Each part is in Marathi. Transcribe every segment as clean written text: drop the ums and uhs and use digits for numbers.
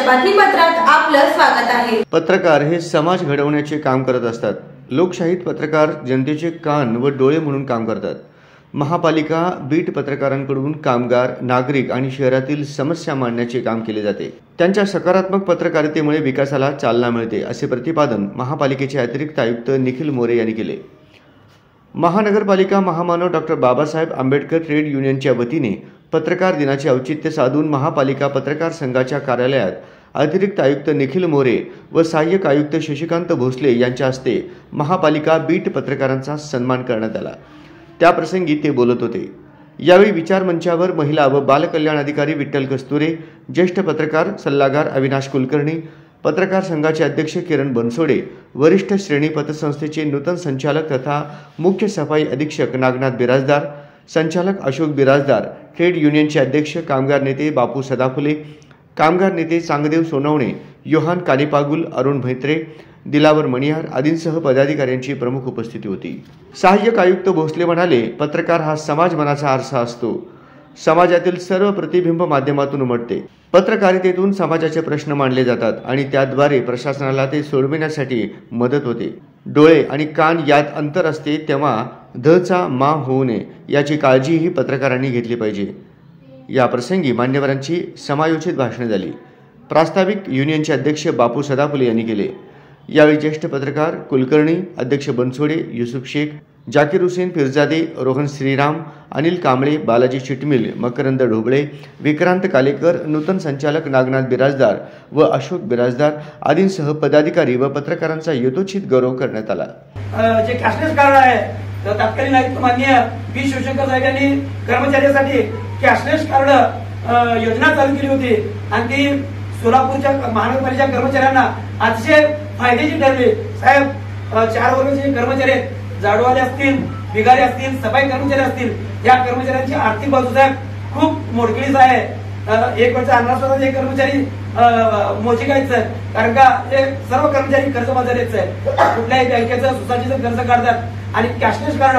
बातमीपत्रात आपलं स्वागत आहे। पत्रकार हे समाज घडवण्याचे काम करत असतात। लोकशाहीत पत्रकार जनतेचे कान व डोळे म्हणून काम करतात। महापालिका बीट पत्रकारांकडून कामगार, नागरिक आणि शहरातील समस्या मांडण्याचे काम केले जाते। त्यांच्या सकारात्मक पत्रकारितेमुळे विकासाला चालना मिळते, असे प्रतिपादन महापालिकेचे अतिरिक्त आयुक्त निखिल मोरे यांनी केले। महानगरपालिका महामानव डॉक्टर बाबासाहेब आंबेडकर ट्रेड युनियनच्या वतीने पत्रकार दिनाचे औचित्य साधून महापालिका पत्रकार संघाच्या कार्यालयात अतिरिक्त आयुक्त निखिल मोरे व सहाय्यक आयुक्त शशिकांत भोसले यांच्या हस्ते महापालिका बीट पत्रकारांचा सन्मान करण्यात आला। त्याप्रसंगी ते बोलत होते। यावेळी विचार मंचावर महिला व बालकल्याण अधिकारी विठ्ठल कस्तुरे, ज्येष्ठ पत्रकार सल्लागार अविनाश कुलकर्णी, पत्रकार संघाचे अध्यक्ष किरण बनसोडे, वरिष्ठ श्रेणी पतसंस्थेचे नूतन संचालक तथा मुख्य सफाई अधीक्षक नागनाथ बिराजदार, संचालक अशोक बिराजदार, ट्रेड युनियनचे अध्यक्ष कामगार नेते बापू सदाफुले, कामगार नेते चांगदेव सोनवणे, योहान कानिपागुल, अरुण भैत्रे, दिलावर मणिहार आदींसह पदाधिकाऱ्यांची प्रमुख उपस्थिती होती। सहाय्यक आयुक्त भोसले म्हणाले, पत्रकार हा समाज मनाचा आरसा असतो। समाजातील सर्व प्रतिबिंब माध्यमातून उमटते। पत्रकारितेतून समाजाचे प्रश्न मांडले जातात आणि त्याद्वारे प्रशासनाला ते सोडविण्यासाठी मदत होते। डोळे आणि कान यात अंतर असते, तेव्हा धचा मा होऊ नये याची काळजीही पत्रकारांनी घेतली पाहिजे। या प्रसंगी मान्यवरांची समायोजित भाषणे झाली। प्रास्ताविक युनियनचे अध्यक्ष बापू सदाफुले यांनी केले। यावेळी ज्येष्ठ पत्रकार कुलकर्णी, अध्यक्ष बनसोडे, युसुफ शेख, जाकीर हुसेन फिरजादे, रोहन श्रीराम, अनिल कांबळे, बालाजी चिटमिल, मकरंद ढोबळे, विक्रांत कालेकर, नूतन संचालक नागनाथ बिराजदार व अशोक बिराजदार आदींसह पदाधिकारी व पत्रकारांचा यथोचित गौरव करण्यात आला। जे कॅशलेस कार्ड आहे तर तत्कालीन आयुक्त माननीय बी शिवशंकर साहेब यांनी कर्मचाऱ्यांसाठी कॅशलेस कार्ड योजना चालू केली होती आणि ती सोलापूरच्या महानगरपालिका कर्मचाऱ्यांना अतिशय फायद्याची ठरली। साहेब 4 वर्गाचे कर्मचारी आहेत, झाडूवाले असतील, भिगारी असतील, सफाई कर्मचारी असतील, या कर्मचाऱ्यांची आर्थिक बाजू साहेब खूप मोडकळीच आहे। एक वर्ष अन्नासोबत हे कर्मचारी मोजिकायचं आहे, कारण का हे सर्व कर्मचारी कर्जबाजारीच आहे। कुठल्याही बँकेचं सोसायटीचं कर्ज काढतात आणि कॅशलेस कार्ड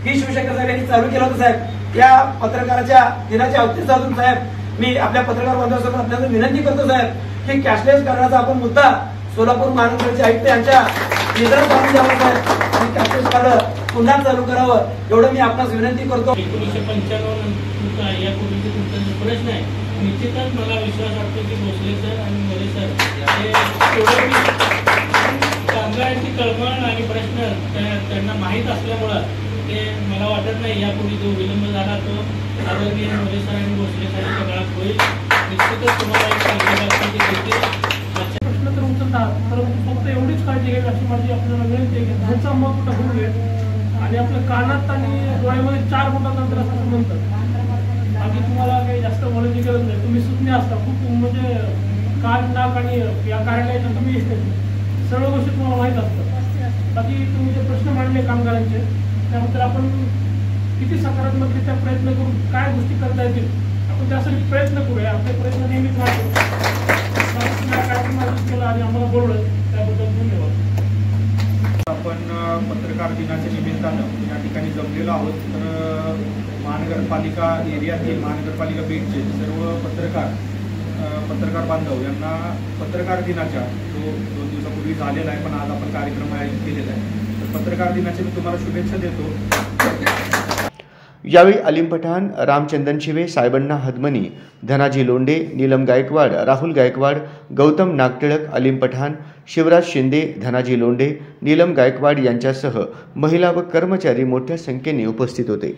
ही शिवशंकर साहेब यांनी चालू केलं होतं। साहेब या पत्रकाराच्या दिनाचे औचित्य साधून साहेब मी आपल्या पत्रकार बांधवांसोबत आपल्याला विनंती करतो साहेब की कॅशलेस कार्डाचा आपण मुद्दा सोलापूर महानगरचे आयुक्त यांच्या निदर्शनास आणून द्यावं साहेब आणि कॅशलेस कार्ड पुन्हा चालू करावं एवढं मी आपणास विनंती करतो। 1995 यापूर्वीचे तुमचा जो प्रश्न आहे, निश्चितच मला विश्वास वाटतो की भोसले सर आणि मोरे सर कामगारांची कळमळ आणि प्रश्न त्यांना माहीत असल्यामुळं ते मला वाटत नाही यापूर्वी जो विलंब झाला तो आदरणीय मोरे सर आणि भोसले सरांच्या काळात होईल। निश्चितच तुम्हाला प्रश्न तर उचलतात, परंतु फक्त एवढीच काळजी घ्यावी अशी माझी आपल्याला विनंती आहे की ध्वचा मग कुठं होऊ नये आणि आपल्या कानात आणि डोळ्यामध्ये 4 फुटाचं अंतर असं म्हणतात। बाकी तुम्हाला काही जास्त बोलायची गरज नाही, तुम्ही सुज्ञ असता खूप, म्हणजे कान, नाक आणि या कार्यालयाच्या तुम्ही सर्व गोष्टी तुम्हाला माहीत असतात। बाकी तुम्ही जे प्रश्न मांडले कामगारांचे त्याबद्दल आपण किती सकारात्मकरित्या प्रयत्न करू, काय गोष्टी करता येतील आपण त्यासाठी प्रयत्न करूया। आपले प्रयत्न नेहमीच राहतो। केला आणि आम्हाला बोलवलं त्याबद्दल धन्यवाद। आपण पत्रकार दिनाच्या निमित्तानं या ठिकाणी जमलेलो आहोत। तर महानगरपालिका एरियातील महानगरपालिका बीटचे सर्व पत्रकार बांधव यांना पत्रकार दिनाच्या जो 2 दिवसापूर्वी झालेला आहे, पण आज आपण कार्यक्रम आयोजित केलेला आहे, तर पत्रकार दिनाच्या मी तुम्हाला शुभेच्छा देतो। यावेळी अलीम पठाण, रामचंदन शिवे, सायबण्णा हदमनी, धनाजी लोंढे, नीलम गायकवाड, राहुल गायकवाड, गौतम नागटिळक, अलीम पठाण, शिवराज शिंदे, धनाजी लोंढे, नीलम गायकवाड यांच्यासह महिला व कर्मचारी मोठ्या संख्येने उपस्थित होते।